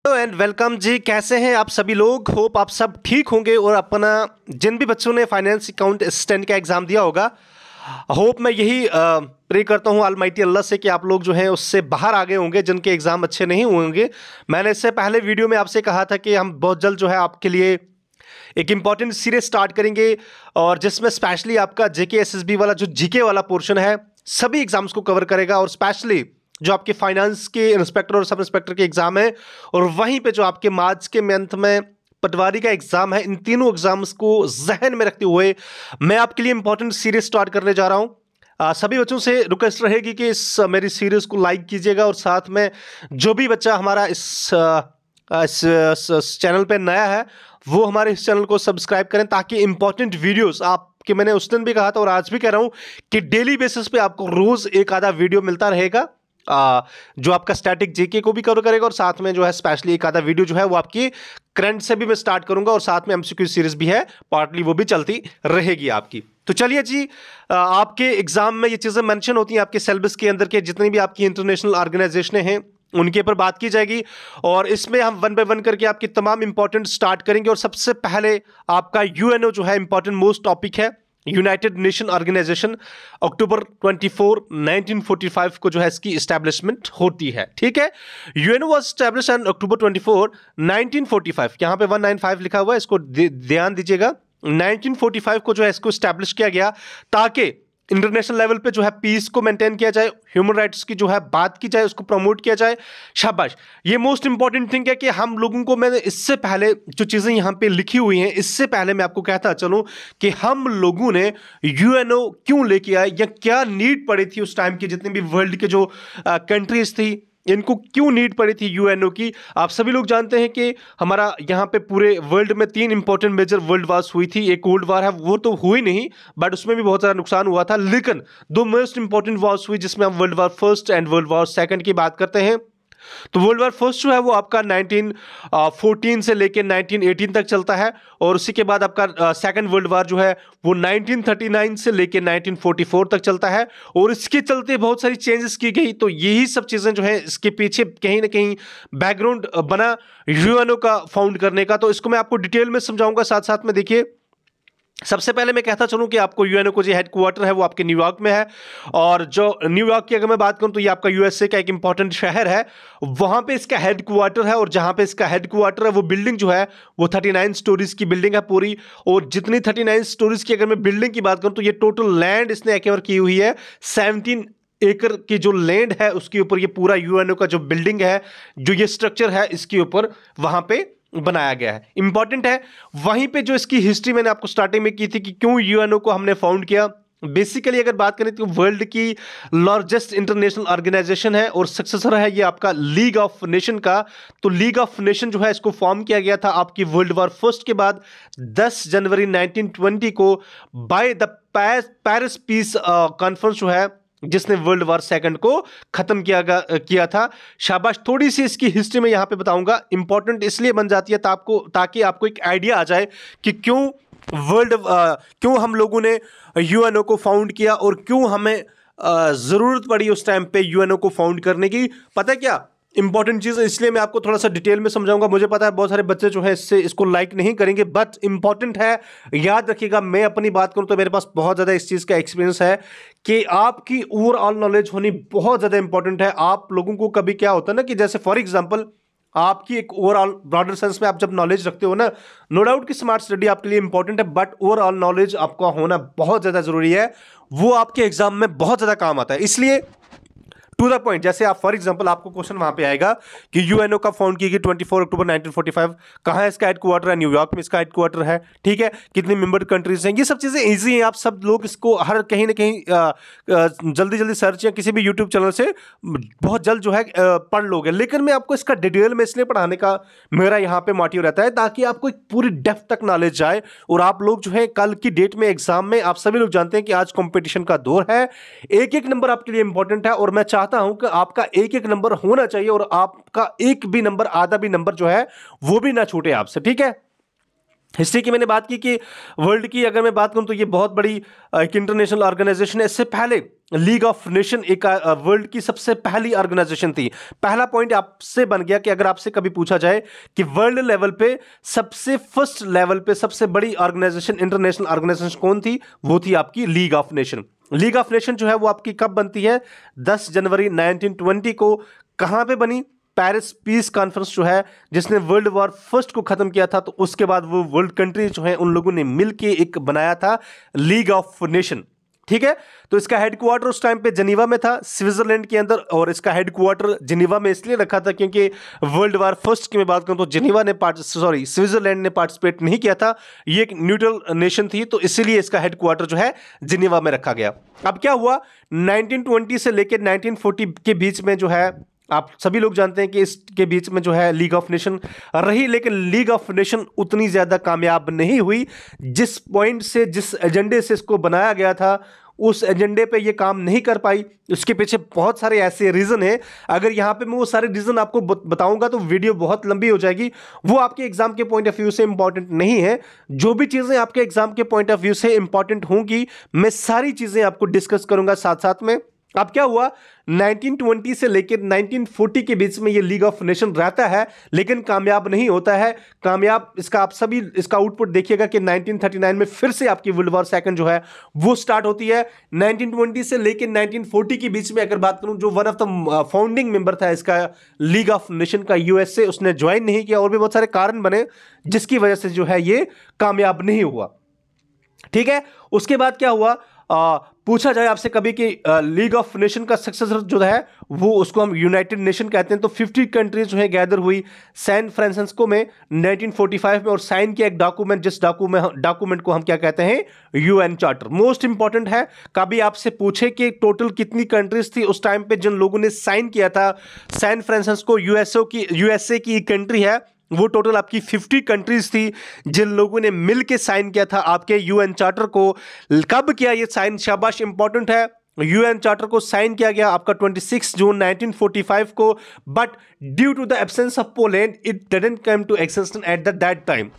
Hello and welcome जी। कैसे हैं आप सभी लोग? होप आप सब ठीक होंगे और अपना जिन भी बच्चों ने फाइनेंस अकाउंट असिस्टेंट का एग्जाम दिया होगा, होप मैं यही प्रे करता हूं ऑलमाइटी अल्लाह से कि आप लोग जो हैं उससे बाहर आ गए होंगे जिनके एग्जाम अच्छे नहीं होंगे। मैंने इससे पहले वीडियो में आपसे कहा था कि हम बहुत जल्द जो है आपके लिए एक इंपॉर्टेंट सीरीज स्टार्ट करेंगे और जिसमें स्पेशली आपका जेके एसएसबी वाला जो जीके वाला पोर्शन है सभी एग्जाम्स को कवर करेगा और स्पेशली जो आपके फाइनेंस के इंस्पेक्टर और सब इंस्पेक्टर के एग्जाम है और वहीं पे जो आपके मार्च के मंथ में पटवारी का एग्जाम है, इन तीनों एग्जाम्स को जहन में रखते हुए मैं आपके लिए इंपॉर्टेंट सीरीज स्टार्ट करने जा रहा हूं। सभी बच्चों से रिक्वेस्ट रहेगी कि इस मेरी सीरीज को लाइक कीजिएगा और साथ में जो भी बच्चा हमारा इस चैनल पे नया है वो हमारे इस चैनल को सब्सक्राइब करें ताकि इंपॉर्टेंट वीडियोस आपके, मैंने उस दिन भी कहा था और आज भी कह रहा हूं कि डेली बेसिस पे आपको रोज एक आधा वीडियो मिलता रहेगा जो आपका स्टैटिक जीके को भी कवर करेगा और साथ में जो है स्पेशली एक आधा वीडियो जो है वो आपकी करंट से भी मैं स्टार्ट करूंगा और साथ में एमसीक्यू सीरीज भी है, पार्टली वो भी चलती रहेगी आपकी। तो चलिए जी, आपके एग्जाम में ये चीजें मेंशन होती हैं, आपके सिलेबस के अंदर के जितनी भी आपकी इंटरनेशनल ऑर्गेनाइजेशनें हैं उनके ऊपर बात की जाएगी और इसमें हम वन बाय वन करके आपकी तमाम इंपॉर्टेंट स्टार्ट करेंगे। और सबसे पहले आपका यूएनओ जो है इंपॉर्टेंट मोस्ट टॉपिक है, यूनाइटेड नेशन ऑर्गेनाइजेशन अक्टूबर 24 1945 को जो है इसकी एस्टैब्लिशमेंट होती है। ठीक है, UNO was established on October 24 1945। यहां पे 195 लिखा हुआ है, इसको ध्यान दीजिएगा। 1945 को जो है इसको एस्टैब्लिश किया गया ताकि इंटरनेशनल लेवल पे जो है पीस को मेंटेन किया जाए, ह्यूमन राइट्स की जो है बात की जाए, उसको प्रमोट किया जाए। शाबाश, ये मोस्ट इंपॉर्टेंट थिंग है कि हम लोगों को, मैंने इससे पहले जो चीजें यहां पे लिखी हुई हैं इससे पहले मैं आपको कहता चलूं कि हम लोगों ने यूएनओ क्यों लेके आए या क्या नीड पड़ी थी उस टाइम की, जितनी भी वर्ल्ड के जो कंट्रीज थी इनको क्यों नीड पड़ी थी यूएनओ की। आप सभी लोग जानते हैं कि हमारा यहाँ पे पूरे वर्ल्ड में 3 इंपॉर्टेंट मेजर वर्ल्ड वार्स हुई थी। एक कोल्ड वार है, वो तो हुई नहीं बट उसमें भी बहुत सारा नुकसान हुआ था, लेकिन 2 मोस्ट इंपॉर्टेंट वार्स हुई जिसमें हम world war first and world war second की बात करते हैं। तो वर्ल्ड वार फर्स्ट जो है वो आपका 1914 से लेकर 1918 तक चलता है और उसी के बाद आपका सेकंड वर्ल्ड वार जो है वो 1939 से लेकर 1944 तक चलता है और इसके चलते बहुत सारी चेंजेस की गई। तो यही सब चीजें जो है इसके पीछे कहीं ना कहीं बैकग्राउंड बना यूएनओ का फाउंड करने का। तो इसको मैं आपको डिटेल में समझाऊंगा, साथ साथ में देखिए। सबसे पहले मैं कहता चलूं कि आपको यूएनओ को जो हेडक्वार्टर है वो आपके न्यूयॉर्क में है और जो न्यूयॉर्क की अगर मैं बात करूं तो ये आपका यूएसए का एक इंपॉर्टेंट शहर है, वहां पे इसका हेडक्वार्टर है। और जहां पे इसका हेडक्वार्टर है वो बिल्डिंग जो है वो 39 स्टोरीज की बिल्डिंग है पूरी। और जितनी 39 स्टोरीज की अगर मैं बिल्डिंग की बात करूं तो ये टोटल लैंड इसने एक्वायर की हुई है 17 एकड़ की जो लैंड है उसके ऊपर ये पूरा यूएनओ का जो बिल्डिंग है, जो ये स्ट्रक्चर है इसके ऊपर वहां पे बनाया गया है। इंपॉर्टेंट है। वहीं पे जो इसकी हिस्ट्री मैंने आपको स्टार्टिंग में की थी कि क्यों यूएनओ को हमने फाउंड किया। बेसिकली अगर बात करें तो वर्ल्ड की लार्जेस्ट इंटरनेशनल ऑर्गेनाइजेशन है और सक्सेसर है ये आपका लीग ऑफ नेशन का। तो लीग ऑफ नेशन जो है इसको फॉर्म किया गया था आपकी वर्ल्ड वॉर फर्स्ट के बाद 10 जनवरी 1920 को by the Paris peace conference जो है जिसने वर्ल्ड वार सेकंड को खत्म किया था। शाबाश, थोड़ी सी इसकी हिस्ट्री में यहां पे बताऊंगा, इंपॉर्टेंट इसलिए बन जाती है ताकि आपको एक आइडिया आ जाए कि क्यों हम लोगों ने यूएनओ को फाउंड किया और क्यों हमें जरूरत पड़ी उस टाइम पे यूएनओ को फाउंड करने की। पता है क्या इंपॉर्टेंट चीज, इसलिए मैं आपको थोड़ा सा डिटेल में समझाऊंगा। मुझे पता है बहुत सारे बच्चे जो है इसको लाइक नहीं करेंगे बट इंपॉर्टेंट है, याद रखिएगा। मैं अपनी बात करूं तो मेरे पास बहुत ज्यादा इस चीज का एक्सपीरियंस है कि आपकी ओवरऑल नॉलेज होनी बहुत ज्यादा इंपॉर्टेंट है। आप लोगों को कभी क्या होता है ना कि जैसे फॉर एग्जाम्पल आपकी एक ओवरऑल ब्रॉडर सेंस में आप जब नॉलेज रखते हो ना, नो डाउट कि स्मार्ट स्टडी आपके लिए इंपॉर्टेंट है बट ओवरऑल नॉलेज आपका होना बहुत ज्यादा जरूरी है, वो आपके एग्जाम में बहुत ज्यादा काम आता है। इसलिए टू द पॉइंट, जैसे आप फॉर एग्जांपल आपको क्वेश्चन वहां पे आएगा कि यूएनओ का फाउंड की गई 24 अक्टूबर 1945, कहां है इसका हेडक्वार्टर है? न्यूयॉर्क में इसका हेडक्वार्टर है। ठीक है, कितनी मेंबर कंट्रीज हैं, ये सब चीजें इजी हैं। आप सब लोग इसको हर कहीं ना कहीं जल्दी जल्दी सर्च या किसी भी यूट्यूब चैनल से बहुत जल्द जो है पढ़ लोगे। लेकिन मैं आपको इसका डिटेल में इसलिए पढ़ाने का मेरा यहाँ पे मोटिव रहता है ताकि आपको एक पूरी डेप्थ तक नॉलेज जाए और आप लोग जो है कल की डेट में एग्जाम में, आप सभी लोग जानते हैं कि आज कॉम्पिटिशन का दौर है, एक एक नंबर आपके लिए इंपॉर्टेंट है और मैं चाहता हूं कि आपका एक एक नंबर होना चाहिए और आपका एक भी नंबर, आधा भी नंबर जो है वो भी ना छूटे आपसे। ठीक है, हिस्ट्री की मैंने बात की कि वर्ल्ड की अगर मैं बात करूं तो ये बहुत बड़ी एक इंटरनेशनल ऑर्गेनाइजेशन है। इससे पहले लीग ऑफ नेशन एक वर्ल्ड की सबसे पहली ऑर्गेनाइजेशन थी। पहला पॉइंट आपसे बन गया कि अगर आपसे कभी पूछा जाए कि वर्ल्ड लेवल पे सबसे फर्स्ट लेवल पे सबसे बड़ी ऑर्गेनाइजेशन, इंटरनेशनल ऑर्गेनाइजेशन कौन थी, वो थी आपकी league of nation. League of nation जो है वो आपकी कब बनती है, 10 जनवरी 1920 को। कहां पे बनी, पेरिस पीस कॉन्फ्रेंस जो है जिसने वर्ल्ड वॉर फर्स्ट को खत्म किया था, तो उसके बाद वो वर्ल्ड कंट्री जो है उन लोगों ने मिलके एक बनाया था लीग ऑफ नेशन। ठीक है, तो इसका हेडक्वार्टर उस टाइम पे जेनीवा में था, स्विट्जरलैंड के अंदर। और इसका हेडक्वार्टर जेनीवा में इसलिए रखा था क्योंकि वर्ल्ड वॉर फर्स्ट की मैं बात करूं तो जेनीवा ने स्विट्जरलैंड ने पार्टिसिपेट नहीं किया था, ये एक न्यूट्रल नेशन थी, तो इसीलिए इसका हेडक्वार्टर जो है जेनीवा में रखा गया। अब क्या हुआ, 1920 से लेकर 1940 के बीच में जो है, आप सभी लोग जानते हैं कि इसके बीच में जो है लीग ऑफ नेशन रही, लेकिन लीग ऑफ नेशन उतनी ज़्यादा कामयाब नहीं हुई। जिस पॉइंट से, जिस एजेंडे से इसको बनाया गया था, उस एजेंडे पे ये काम नहीं कर पाई। उसके पीछे बहुत सारे ऐसे रीज़न हैं, अगर यहाँ पे मैं वो सारे रीज़न आपको बताऊंगा तो वीडियो बहुत लंबी हो जाएगी, वो आपके एग्जाम के पॉइंट ऑफ व्यू से इंपॉर्टेंट नहीं है। जो भी चीज़ें आपके एग्जाम के पॉइंट ऑफ व्यू से इंपॉर्टेंट होंगी, मैं सारी चीज़ें आपको डिस्कस करूंगा साथ साथ में। अब क्या हुआ, 1920 से लेकर 1940 के बीच में ये लीग ऑफ नेशन रहता है, लेकिन कामयाब नहीं होता है। कामयाब इसका आप सभी इसका आउटपुट देखिएगा कि 1939 में फिर से आपकी वर्ल्ड वॉर सेकंड जो है वो स्टार्ट होती है। 1920 से लेकर 1940 के बीच में अगर बात करूं, जो one of the founding member था इसका लीग ऑफ नेशन का, यूएसए, उसने ज्वाइन नहीं किया, और भी बहुत सारे कारण बने जिसकी वजह से जो है ये कामयाब नहीं हुआ। ठीक है, उसके बाद क्या हुआ, पूछा जाए आपसे कभी कि लीग ऑफ नेशन का सक्सेसर जो है वो, उसको हम यूनाइटेड नेशन कहते हैं, तो 50 कंट्रीज जो है गैदर हुई सैन फ्रांसिस्को में 1945 में, और साइन किया एक डॉक्यूमेंट, जिस डॉक्यूमेंट को हम क्या कहते हैं, यूएन चार्टर। मोस्ट इंपॉर्टेंट है, कभी आपसे पूछे कि टोटल कितनी कंट्रीज थी उस टाइम पे जिन लोगों ने साइन किया था। सैन फ्रांसिस्को यूएसए की कंट्री है, वो टोटल आपकी 50 कंट्रीज थी जिन लोगों ने मिलके साइन किया था आपके यूएन चार्टर को। कब किया ये साइन, शाबाश, इंपॉर्टेंट है। यूएन चार्टर को साइन किया गया आपका 26 जून 1945 को, but due to the absence of Poland it didn't come to existence at that time.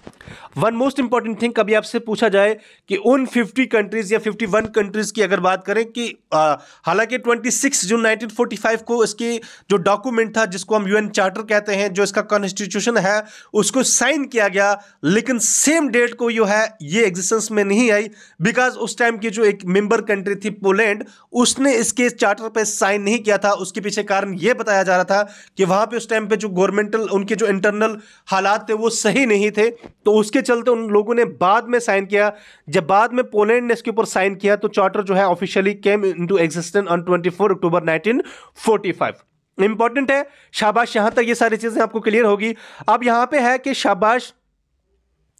One most important thing, कभी आपसे पूछा जाए कि उन 50 कंट्रीज या 51 कंट्रीज की अगर बात करें कि हालांकि 26 जून 1945 को इसकी जो डॉक्यूमेंट था, जिसको हम यूएन चार्टर कहते हैं, जो इसका कॉन्स्टिट्यूशन है, उसको साइन किया गया, लेकिन सेम डेट को जो है ये एग्जिस्टेंस में नहीं आई, बिकॉज उस टाइम की जो एक मेंबर कंट्री थी पोलैंड, उसने इसके चार्टर पे साइन नहीं किया था। उसके पीछे कारण यह बताया जा रहा था कि वहां पे उस टाइम पे जो गवर्नमेंटल, उनके जो इंटरनल हालात थे वो सही नहीं थे, तो उसके चलते उन लोगों ने बाद में साइन किया। जब बाद में पोलैंड ने इसके ऊपर साइन किया तो चार्टर जो है officially came into existence on 24 October 1945। Important है, शाबाश, यहां तक ये सारी चीजें आपको क्लियर होगी। अब यहां पे है कि शाबाश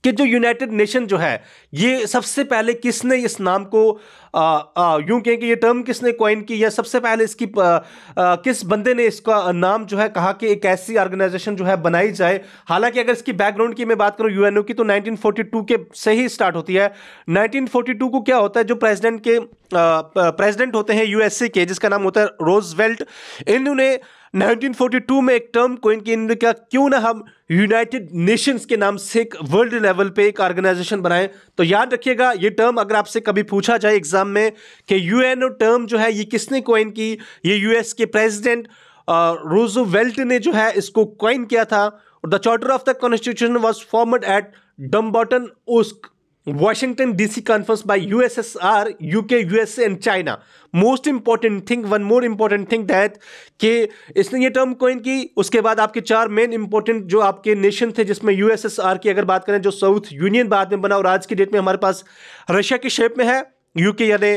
कि जो यूनाइटेड नेशन जो है, ये सबसे पहले किसने इस नाम को यूं कहें कि ये टर्म किसने कॉइन की, या सबसे पहले इसकी किस बंदे ने इसका नाम जो है कहा कि एक ऐसी ऑर्गेनाइजेशन जो है बनाई जाए। हालांकि अगर इसकी बैकग्राउंड की मैं बात करूं यूएनओ की, तो 1942 के से ही स्टार्ट होती है। 1942 को क्या होता है, जो प्रेसिडेंट होते हैं यूएसए के, जिसका नाम होता है रोजवेल्ट, इन्होंने 1942 में एक टर्म कोइन की, इन्होंने क्या, क्यों ना हम यूनाइटेड नेशंस के नाम से एक वर्ल्ड लेवल पे एक ऑर्गेनाइजेशन बनाएं। तो याद रखिएगा ये टर्म अगर आपसे कभी पूछा जाए एग्जाम में कि यूएनओ टर्म जो है ये किसने कॉइन की, ये यूएस के प्रेसिडेंट रूजवेल्ट ने जो है इसको कॉइन किया था। The charter of the constitution was formed at Dumbarton ओस्क, Washington DC conference by USSR, UK, USA and China. Most important thing, one more important thing that कि इसने ये टर्म कॉइन की। उसके बाद आपके 4 मेन इंपॉर्टेंट जो आपके नेशन थे, जिसमें USSR की अगर बात करें, जो साउथ यूनियन बाद में बना, और आज की डेट में हमारे पास रशिया की शेप में है, यूके यानी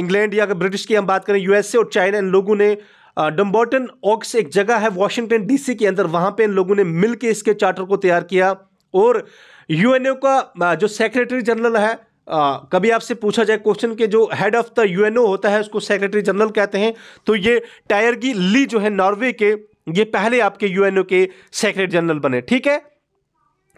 इंग्लैंड, या अगर ब्रिटिश की हम बात करें यूएसए और चाइना, इन लोगों ने डम्बार्टन ओक्स एक जगह है वॉशिंगटन DC के अंदर, वहां पे इन लोगों ने मिलकर इसके चार्टर को तैयार किया। और यूएनओ का जो सेक्रेटरी जनरल है, कभी आपसे पूछा जाए क्वेश्चन के, जो हेड ऑफ द यूएनओ होता है उसको सेक्रेटरी जनरल कहते हैं, तो ये टायरगी ली जो है नॉर्वे के, ये पहले आपके यूएनओ के सेक्रेटरी जनरल बने। ठीक है,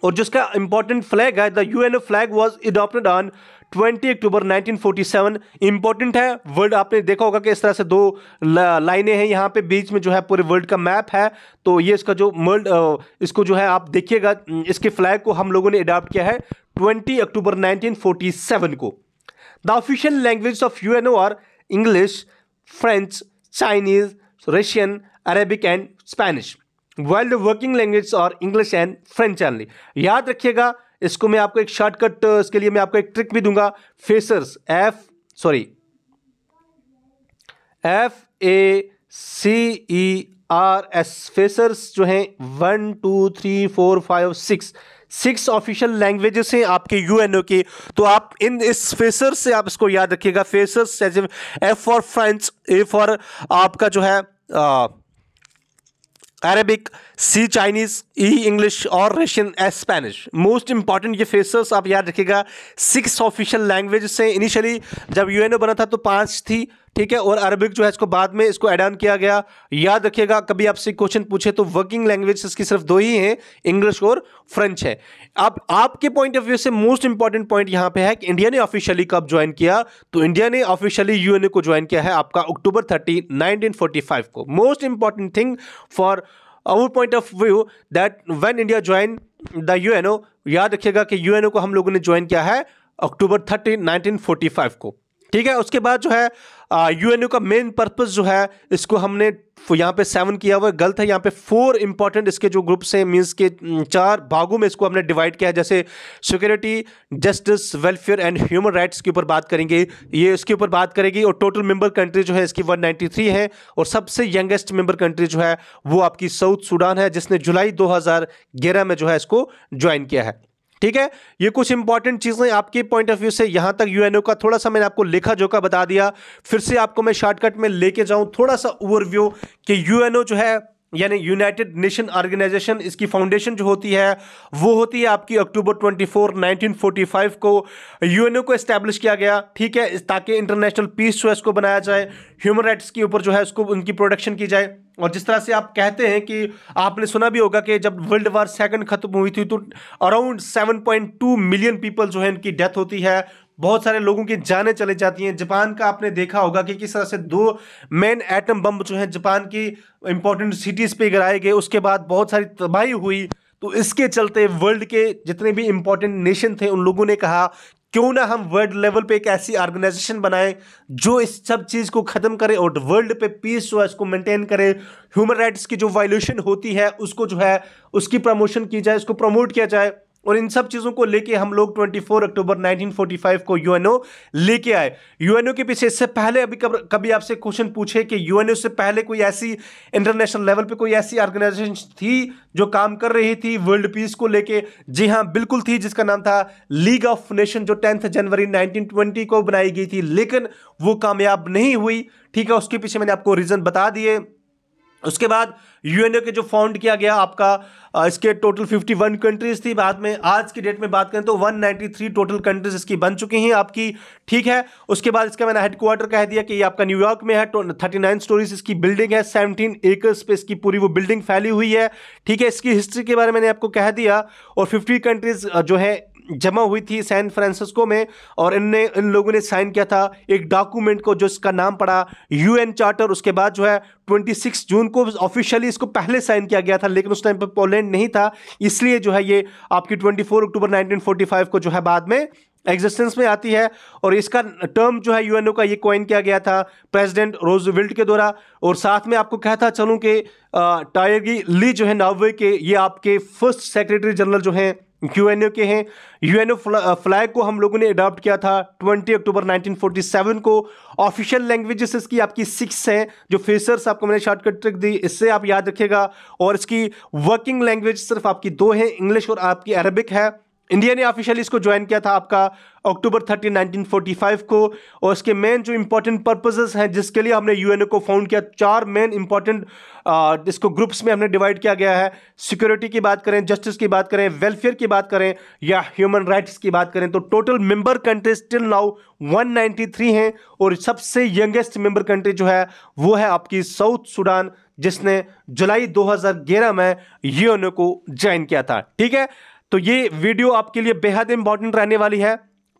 और जिसका इंपॉर्टेंट फ्लैग है, the UNO flag was adopted on 20 October 1947। Important है, वर्ल्ड आपने देखा होगा कि इस तरह से 2 लाइनें हैं, यहाँ पे बीच में जो है पूरे वर्ल्ड का मैप है, तो ये इसका जो वर्ल्ड, इसको जो है आप देखिएगा, इसके फ्लैग को हम लोगों ने अडॉप्ट किया है 20 अक्टूबर 1947 को। The official language of UNO are English, French, Chinese, Russian, Arabic and Spanish, while the working languages are English and French only। याद रखिएगा, इसको मैं आपको एक शॉर्टकट, इसके लिए मैं आपको एक ट्रिक भी दूंगा। फेसर्स FACERS, फेसर्स जो हैं 1 2 3 4 5 6 ऑफिशियल लैंग्वेजेस हैं आपके यूएनओ के। तो आप इस फेसर्स से आप इसको याद रखिएगा। फेसर्स जैसे F for French, A for आपका जो है अरेबिक, सी चाइनीज, ई इंग्लिश और Russian, S Spanish. Most important ये फेसर्स आप याद रखिएगा। 6 ऑफिशियल लैंग्वेज से इनिशियली जब यूएनओ बना था तो 5 थी, ठीक है, और अरबिक जो है इसको बाद में इसको ऐड ऑन किया गया। याद रखिएगा, कभी आपसे क्वेश्चन पूछे तो वर्किंग लैंग्वेज इसकी सिर्फ 2 ही हैं, इंग्लिश और फ्रेंच है। अब आपके पॉइंट ऑफ व्यू से मोस्ट इंपॉर्टेंट पॉइंट यहां पे है कि इंडिया ने ऑफिशियली कब ज्वाइन किया। तो इंडिया ने ऑफिशियली यूएनओ को ज्वाइन किया है आपका अक्टूबर 30, 1945 को। Most important thing for our point of view that when India join the UNO, याद रखिएगा कि यूएनओ को हम लोगों ने ज्वाइन किया है अक्टूबर 30, 1945 को, ठीक है। उसके बाद जो है यूएनओ का मेन पर्पस जो है इसको हमने यहाँ पे 7 किया हुआ है, गलत है। यहाँ पे 4 इंपॉर्टेंट इसके जो ग्रुप्स हैं, मींस के 4 भागों में इसको हमने डिवाइड किया है। जैसे security, justice, welfare and human rights के ऊपर बात करेंगे, ये इसके ऊपर बात करेगी। और टोटल मेंबर कंट्री जो है इसकी 193 है। और सबसे यंगेस्ट मेंबर कंट्री जो है वो आपकी साउथ सूडान है, जिसने जुलाई 2011 में जो है इसको ज्वाइन किया है, ठीक है। ये कुछ इंपॉर्टेंट चीजें आपके पॉइंट ऑफ व्यू से यहां तक यूएनओ का थोड़ा सा मैंने आपको लेखा जोखा बता दिया। फिर से आपको मैं शॉर्टकट में लेके जाऊं थोड़ा सा ओवरव्यू कि यूएनओ जो है यानी यूनाइटेड नेशन ऑर्गेनाइजेशन, इसकी फाउंडेशन जो होती है वो होती है आपकी अक्टूबर 24, 1945 को यूएनओ को एस्टैब्लिश किया गया, ठीक है, ताकि इंटरनेशनल पीस जो है इसको बनाया जाए, ह्यूमन राइट्स के ऊपर जो है इसको उनकी प्रोटेक्शन की जाए। और जिस तरह से आप कहते हैं कि आपने सुना भी होगा कि जब वर्ल्ड वार सेकंड खत्म हुई थी तो अराउंड 7.2 मिलियन पीपल जो है इनकी डेथ होती है, बहुत सारे लोगों की जानें चली जाती हैं। जापान का आपने देखा होगा कि किस तरह से 2 मेन एटम बम जो है जापान की इंपॉर्टेंट सिटीज पे गिराए गए, उसके बाद बहुत सारी तबाही हुई। तो इसके चलते वर्ल्ड के जितने भी इंपॉर्टेंट नेशन थे उन लोगों ने कहा क्यों ना हम वर्ल्ड लेवल पे एक ऐसी ऑर्गेनाइजेशन बनाएं जो इस सब चीज़ को ख़त्म करे और वर्ल्ड पे पीस जो है इसको मेंटेन करे, ह्यूमन राइट्स की जो वायलेशन होती है उसको जो है उसकी प्रमोशन की जाए, उसको प्रमोट किया जाए। और इन सब चीज़ों को लेके हम लोग 24 अक्टूबर 1945 को यूएनओ लेके आए। यूएनओ के पीछे इससे पहले अभी कभी आपसे क्वेश्चन पूछे कि यूएनओ से पहले कोई ऐसी इंटरनेशनल लेवल पे कोई ऐसी ऑर्गेनाइजेशन थी जो काम कर रही थी वर्ल्ड पीस को लेके? जी हाँ, बिल्कुल थी, जिसका नाम था लीग ऑफ नेशन, जो 10 जनवरी 1920 को बनाई गई थी, लेकिन वो कामयाब नहीं हुई, ठीक है। उसके पीछे मैंने आपको रीज़न बता दिए। उसके बाद यूएनओ के जो फाउंड किया गया आपका इसके टोटल 51 कंट्रीज थी। बाद में आज की डेट में बात करें तो 193 टोटल कंट्रीज इसकी बन चुकी हैं आपकी, ठीक है। उसके बाद इसका मैंने हेडक्वार्टर कह दिया कि ये आपका न्यूयॉर्क में है। 39 स्टोरीज इसकी बिल्डिंग है, 17 एकर्स पे इसकी पूरी वो बिल्डिंग फैली हुई है, ठीक है। इसकी हिस्ट्री के बारे में मैंने आपको कह दिया। और 50 कंट्रीज जो है जमा हुई थी सैन फ्रांसिस्को में, और इन लोगों ने साइन किया था एक डॉक्यूमेंट को जिसका नाम पड़ा यूएन चार्टर। उसके बाद जो है 26 जून को ऑफिशियली इसको पहले साइन किया गया था, लेकिन उस टाइम पर पोलैंड नहीं था, इसलिए जो है ये आपकी 24 अक्टूबर 1945 को जो है बाद में एग्जिस्टेंस में आती है। और इसका टर्म जो है यूएनओ का ये कॉइन किया गया था प्रेसिडेंट रूजवेल्ट के द्वारा। और साथ में आपको कहता चलूं कि टायगी ली जो है नॉर्वे के, ये आपके फर्स्ट सेक्रेटरी जनरल जो हैं यूएनओ के हैं। यूएनओ फ्लैग को हम लोगों ने अडॉप्ट किया था 20 अक्टूबर 1947 को। ऑफिशियल लैंग्वेजेस इसकी आपकी 6 हैं, जो फेसर्स आपको मैंने शॉर्टकट ट्रिक दी, इससे आप याद रखिएगा। और इसकी वर्किंग लैंग्वेज सिर्फ आपकी 2 हैं, इंग्लिश और आपकी अरबिक है। इंडिया ने ऑफिशियली इसको ज्वाइन किया था आपका अक्टूबर 30, 1945 को। और इसके मेन जो इंपॉर्टेंट पर्पसेस हैं जिसके लिए हमने यूएनओ को फाउंड किया, 4 मेन इंपॉर्टेंट इसको ग्रुप्स में हमने डिवाइड किया गया है। सिक्योरिटी की बात करें, जस्टिस की बात करें, वेलफेयर की बात करें या ह्यूमन राइट्स की बात करें, तो total member countries till now 193 हैं। और सबसे यंगेस्ट मेंबर कंट्री जो है वो है आपकी साउथ सूडान, जिसने जुलाई 2011 में यूएनओ को ज्वाइन किया था, ठीक है। तो ये वीडियो आपके लिए बेहद इंपॉर्टेंट रहने वाली है।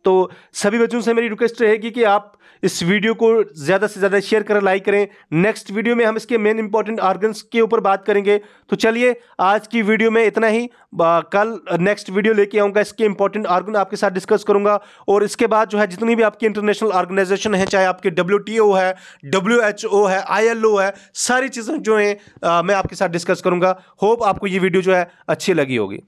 तो सभी बच्चों से मेरी रिक्वेस्ट रहेगी कि आप इस वीडियो को ज़्यादा से ज़्यादा शेयर करें, लाइक करें। नेक्स्ट वीडियो में हम इसके मेन इंपॉर्टेंट ऑर्गन्स के ऊपर बात करेंगे। तो चलिए आज की वीडियो में इतना ही। कल नेक्स्ट वीडियो लेके आऊँगा, इसके इंपॉर्टेंट ऑर्गन आपके साथ डिस्कस करूँगा। और इसके बाद जो है जितनी भी आपकी इंटरनेशनल ऑर्गेनाइजेशन है, चाहे आपके WTO है, WHO है, ILO है, सारी चीज़ें जो हैं मैं आपके साथ डिस्कस करूँगा। होप आपको ये वीडियो जो है अच्छी लगी होगी।